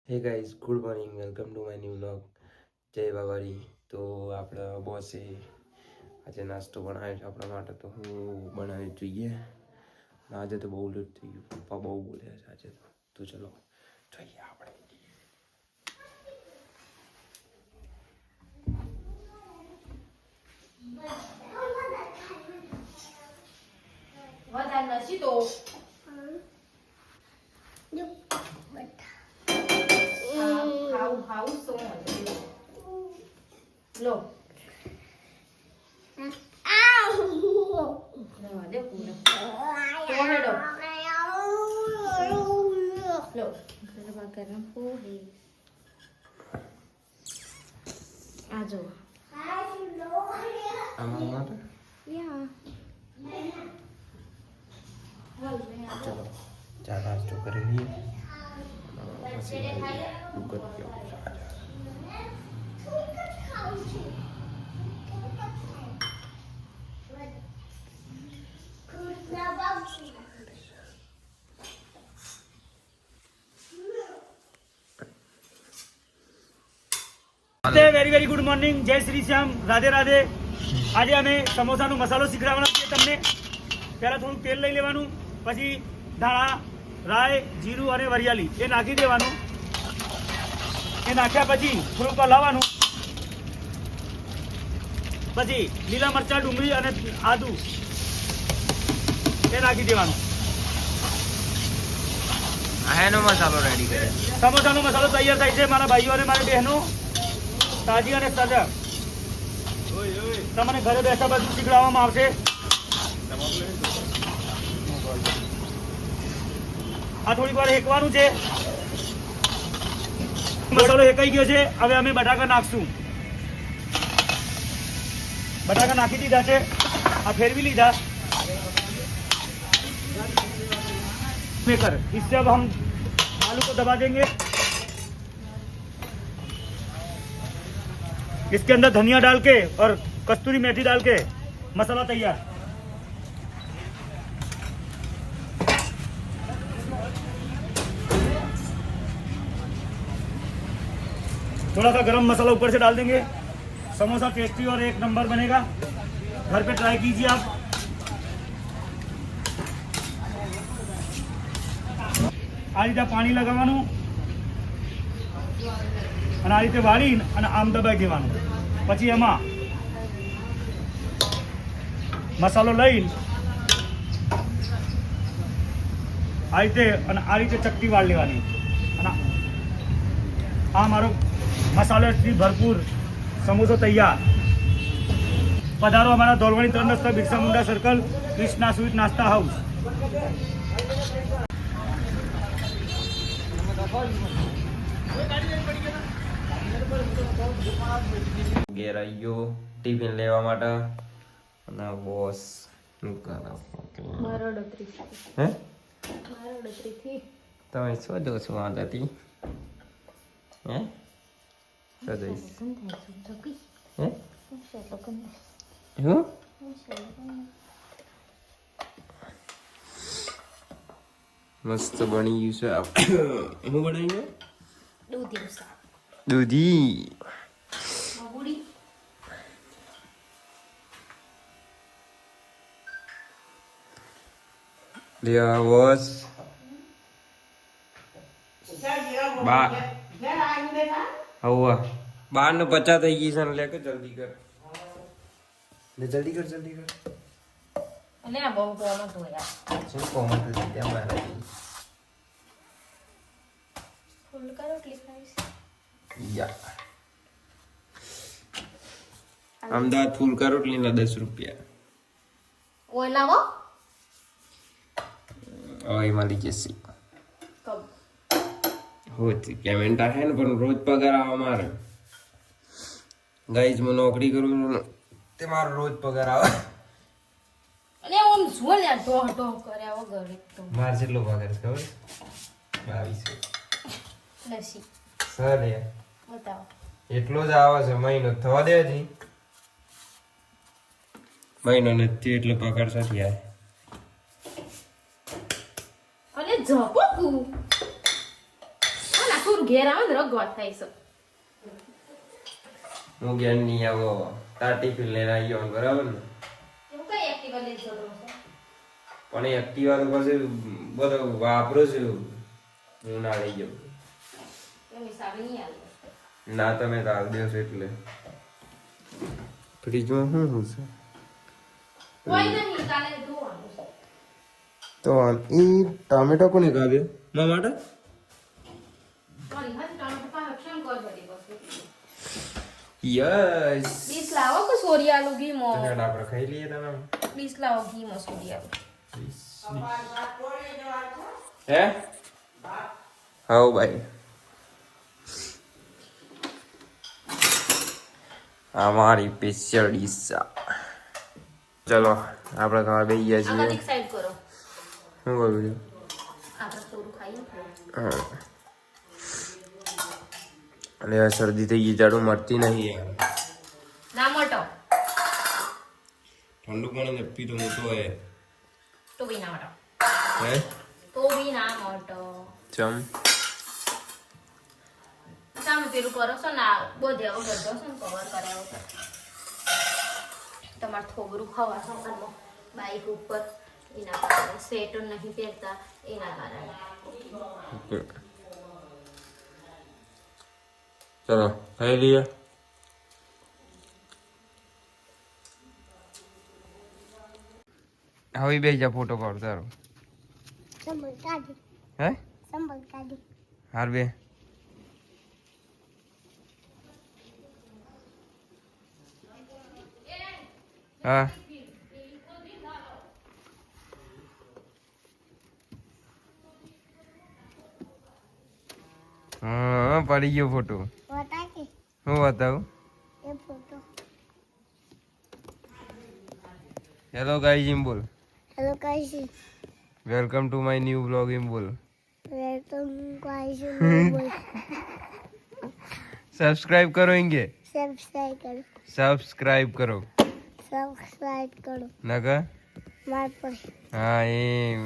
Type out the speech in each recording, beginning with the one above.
Hey guys good morning welcome to my new vlog જય બાબારી તો આપણા બોસે આજે નાસ્તો બનાવ્યો છે આપણા માટે તો હું બનાવી જોઈએ આજે તો બહુ લેટ થઈ ગયું પપ્પા બહુ બોલ્યા છે આજે તો ચલો જોઈએ આપણે વધારે નથી તો ખાવું શું લો લેવા દે પૂરા પોહેડો લો ગરબા ગરમ પોહે આ જો આમાં માટે યા ચલો ચા નાસ્તો કરી લઈએ પછી દુકાન કેવું વેરી વેરી ગુડ મોર્નિંગ જય શ્રી શ્યામ રાધે રાધે આજે અમે સમોસાનો મસાલો શીખવાડવાનો છે તમને પહેલા થોડું તેલ લઈ લેવાનું પછી ધાણા રાય જીરું અને વરિયાળી એ નાખી દેવાનું એ નાખ્યા પછી થોડુંક હલાવવાનું પછી લીલા મરચાં ડુંગળી અને આદુ એ નાખી દેવાનું એનો મસાલો રેડી કરે સમોસાનો મસાલો તૈયાર થાય છે મારા ભાઈઓ અને મારી બહેનો તાજી અને સજા તમને ઘરે બેઠા બધું શીખવાડવામાં આવશે આ થોડીક વાર હેકવાનું છે મસાલો હેકાઈ ગયો છે હવે અમે બટાકા નાખશું બટાકા નાખી દીધા છે આ ફેરવી લીધા मेकर इससे अब हम आलू को दबा देंगे इसके अंदर धनिया डाल के और कस्तूरी मेथी डाल के मसाला तैयार थोड़ा सा गरम मसाला ऊपर से डाल देंगे समोसा टेस्टी और एक नंबर बनेगा घर पे ट्राई कीजिए आप આ રીતે પાણી લગાવવાનું અને આ રીતે વાળી અને આમ દબાઈ દેવાનું પછી એમાં મસાલો લઈ આ રીતે ચપટી વાળ લેવાની અને આ મારો મસાલાથી ભરપૂર સમોસો તૈયાર પધારો અમારા દોલવણી 3 રસ્તા બિરસા મુંડા સર્કલ કૃષ્ણા સ્વીટ નાસ્તા હાઉસ ઘેર આવી ગયો ટિફિન લેવા માટે અને બોસ હે તમે શું જો છો આથી હે શું જોઈશ હે હું મસ્ત બની ગયું છે હું બનાવ્યું દૂધી લ્યા બોસ બા હવા 12:50 થઈ ગઈ છે ને લે કે જલ્દી કર લે જલ્દી કર અને આ બહુ કોમન્ટ હોય શું કોમેન્ટ હતી ત્યાં મારા ફૂલ કરો ક્લિક કરીશ યા અમદાવાદ ફૂલકા રોટલીના 10 રૂપિયા ઓય લાવો ઓય માલી જશે કબ હોતી પેમેન્ટ आहे ને પણ રોજ પગાર આવે મારે ગાઈઝ હું નોકરી કરું છું તે મારો રોજ પગાર આવે અને ઓમ શું લે ઢોહ ઢોહ કર્યા વગર એક તો મારે કેટલો પગાર છે ખબર 2200 નસી સર બતાવો એટલો જ આવે છે મહિનો થવા દે હજી મહિનો નથી એટલે પગાર સાથી આવે અને જપકુ આસુર ઘેર આવે ને રગવા થાય છે. હું ઘેર નહીં આવો તાર ટિફિન લઈને આવી જાવ બરાબર ને એવું કઈ એક્ટિવા લઈ જતો છે? પણ એ એક્ટિવા તો પછી બધો વાપરું છું હું ના લઈ જાઉં એમ હિસાબે નહીં આવે. ના તમે કાલ દેશો એટલે ફ્રીજમાં શું છે કોઈ નહીં, કાલે ધોવાનું છે. તો એ ટામેટો કોને કાપ્યો મા માટે મારી હાથ ટાણું પાસે ક્ષણ કર બધી વસ્તુ. યસ ડીશ લાવો કે સોરિયાનું ઘીમો. આપણે ખાઈ લઈએ તમે ડીશ લાવો ઘીમો સોરિયાનું. હે હા ભાઈ અમારી સ્પેશિયલ ડીશ ચલો આપણે ખાવા બેસી ગયા આમાં છીએ એક સાઈડ કરો. શું કરું છું આપણે થોડું ખાઈએ. હા અને આ શરદી થઈ ગઈ જાડું મરતી નહીં યાર ના મોટો ઠંડુ પાણી પીતો મોટો હે તો બી ના મોટો. હે તો બી ના મોટો. ચમ તમે પેલું કરો છો ને બધે વગર દો છો ને કવર કરાવો છો. તમારે થોબરું ખવા છો બાઈક ઉપર એના કારણે સ્વેટર નહીં પહેરતા એના કારણે. ચલો ખાઈ લઈએ હવે બે જા ફોટો પાડ તારો હે હાર બે હા હા પડી ગયો ફોટો હું બતાવું હેલો ગાઈઝ એમ બોલ Hello guys, welcome to my new blog એમ બોલ welcome guys. સબસ્ક્રાઇબ કરો ઇંગે Subscribe करो, સબસ્ક્રાઇબ કરો subscribe करो. નકા मार पर હા એમ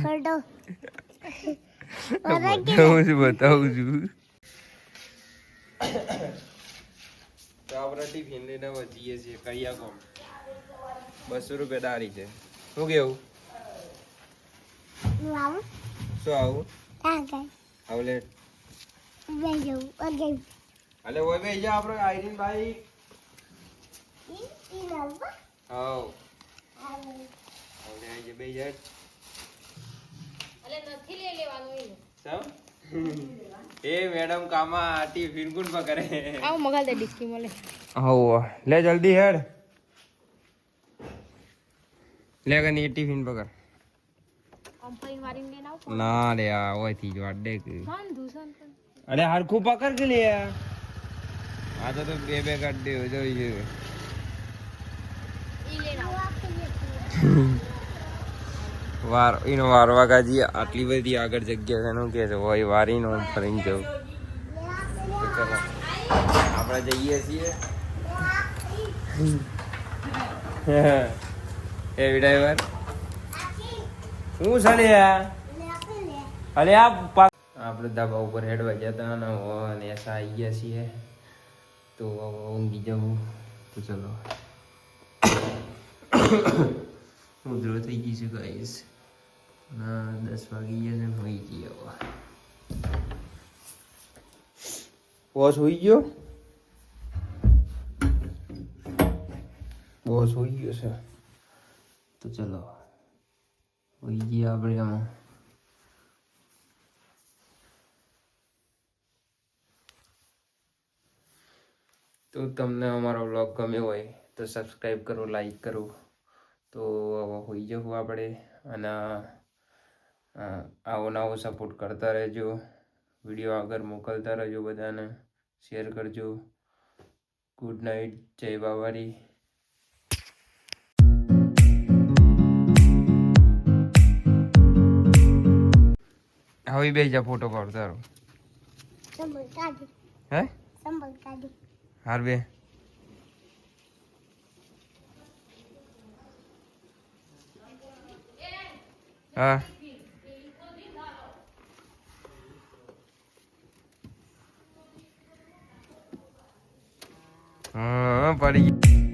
छोड़ो. બતાવું છું તો આપણે ટિફિન લઈને વચીએ છીએ કૈયા કોમ 200 રૂપિયા દારી છે શું કેવું Wow, શું આવું okay. આવલેટ Video again. અલે ઓય બે જા આપણે આઈરીન ભાઈ Ini apa? હાઉ આવલે જે બે જા એટલે નથી લઈ લેવાનું એનું. સમ એ મેડમ કામા ટિફિન કોણ પકડે આવો મગાલ દે ડિસ્કી મળે. હાઉ લે જલ્દી હેડ લે કની ટિફિન પકડ કંપની વાળીને લઈને આવો. ના રે આ ઓયથી જ વાડ દે કે વાંધું છે ને પણ. અરે હરખું પકડ કે લે આ તો બે બે કાઢ દે જોઈ છે ઈ લઈને આવો. વાર એનો વારવા કાજી આટલી બધી આગળ જગ્યા છે એનું કે છે હોય વારીનો ફરીને જવું તો ચલો આપણે જઈએ છીએ એ ડ્રાઈવર શું છે લે અરે આ આપણે ધાબા ઉપર હેડવા ગયા હતા અને એસા આવી ગયા છીએ તો ઊંઘી જવું તો ચલો ઉધરો થઈ ગઈ છે ગાઈસ ના 10 વાગી ગયા છે હોઈ ગયો બોસ હોઈ ગયો બોસ હોઈ ગયો છે તો ચલો હોઈ ગયા આપણે આમાં તો તમને અમારો વ્લોગ ગમ્યો હોય તો સબસ્ક્રાઈબ કરો લાઈક કરો તો હોઈ જવું આપણે અને આવો નવો સપોર્ટ કરતા રહેજો વિડીયો આગળ મોકલતા રહેજો બધાને શેર કરજો ગુડ નાઇટ જય બાવારી હવે બે જા ફોટો પાડ તારો Sambal kadi, હે sambal kadi. હાર બે હા હા પડી ગઈ.